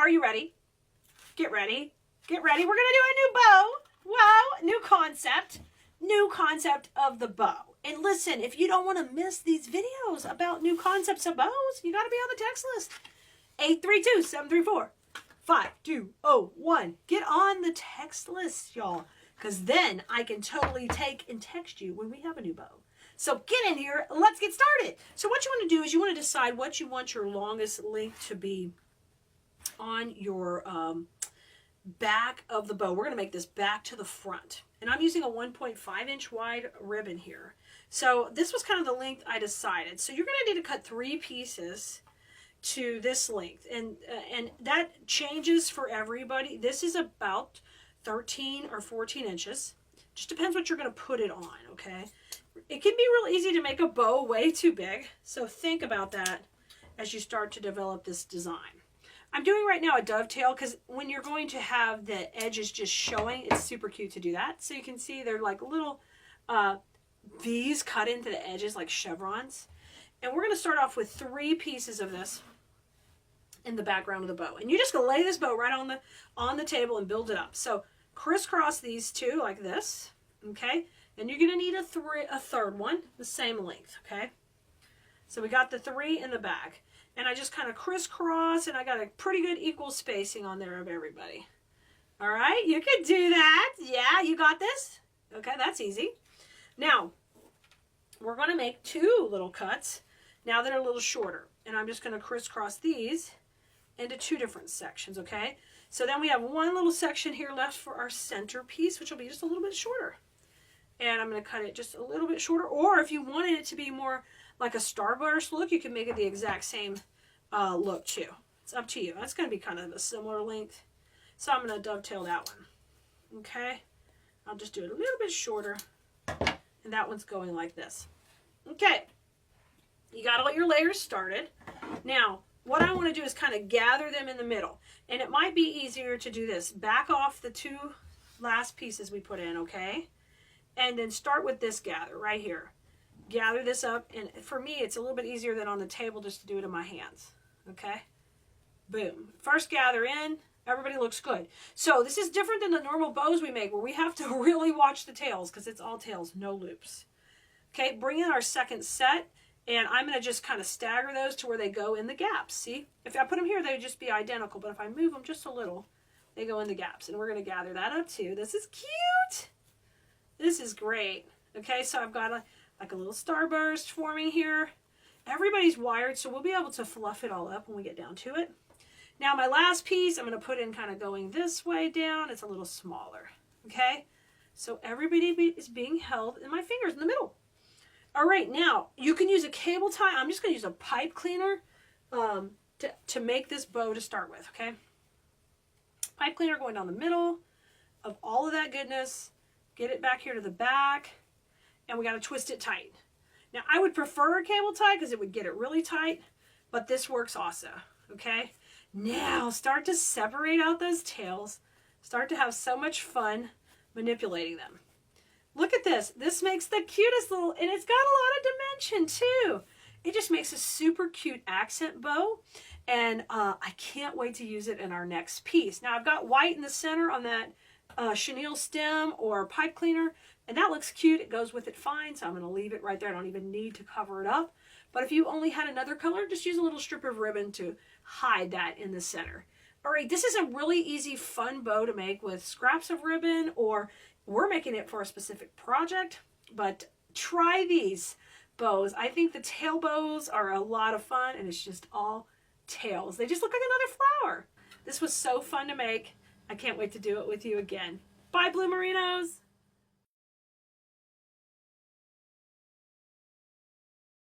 Are you ready? Get ready. Get ready. We're going to do a new bow. Wow, new concept. New concept of the bow. And listen, if you don't want to miss these videos about new concepts of bows, you got to be on the text list. 832-734-5201. Get on the text list, y'all, because then I can totally take and text you when we have a new bow. So get in here. Let's get started. So what you want to do is you want to decide what you want your longest length to be on your back of the bow. We're going to make this back to the front. And I'm using a 1.5 inch wide ribbon here. So this was kind of the length I decided. So you're going to need to cut 3 pieces to this length. And that changes for everybody. This is about 13 or 14 inches. Just depends what you're going to put it on, okay? It can be real easy to make a bow way too big. So think about that as you start to develop this design. I'm doing right now a dovetail because when you're going to have the edges just showing, it's super cute to do that. So you can see they're like little V's cut into the edges like chevrons. And we're going to start off with 3 pieces of this in the background of the bow. And you're just going to lay this bow right on the table and build it up. So crisscross these 2 like this, okay? And you're going to need a third one, the same length, okay? So we got the 3 in the back. And I just kind of crisscross, and I got a pretty good equal spacing on there of everybody. All right, you can do that. Yeah, you got this? Okay, that's easy. Now, we're going to make 2 little cuts now that are a little shorter. And I'm just going to crisscross these into 2 different sections, okay? So then we have one little section here left for our center piece, which will be just a little bit shorter. And I'm going to cut it just a little bit shorter. Or if you wanted it to be more like a starburst look, you can make it the exact same look too. It's up to you. That's going to be kind of a similar length. So I'm going to dovetail that one. Okay. I'll just do it a little bit shorter. And that one's going like this. Okay. You got all your layers started. Now, what I want to do is kind of gather them in the middle. And it might be easier to do this. Back off the 2 last pieces we put in, okay? And then start with this gather right here. Gather this up, and for me it's a little bit easier than on the table just to do it in my hands. Okay, boom. First gather in, everybody looks good. So this is different than the normal bows we make where we have to really watch the tails because it's all tails, no loops. Okay, bring in our second set, and I'm going to just kind of stagger those to where they go in the gaps. See, if I put them here they would just be identical, but if I move them just a little they go in the gaps, and we're going to gather that up too. This is cute. This is great. Okay, so I've got like a little starburst forming here. Everybody's wired, so we'll be able to fluff it all up when we get down to it. Now my last piece, I'm going to put in kind of going this way down. It's a little smaller, okay? So everybody is being held in my fingers in the middle. All right, now you can use a cable tie. I'm just going to use a pipe cleaner to make this bow to start with, okay? Pipe cleaner going down the middle of all of that goodness. Get it back here to the back. And we got to twist it tight. Now, I would prefer a cable tie because it would get it really tight, but this works also, okay? Now, start to separate out those tails. Start to have so much fun manipulating them. Look at this. This makes the cutest little, and it's got a lot of dimension too. It just makes a super cute accent bow, and I can't wait to use it in our next piece. Now, I've got white in the center on that chenille stem or pipe cleaner, and that looks cute. It goes with it fine, so I'm going to leave it right there. I don't even need to cover it up. But if you only had another color, just use a little strip of ribbon to hide that in the center. All right, this is a really easy, fun bow to make with scraps of ribbon, or we're making it for a specific project. But try these bows. I think the tail bows are a lot of fun, and it's just all tails. They just look like another flower. This was so fun to make. I can't wait to do it with you again. Bye, Blue Merinos.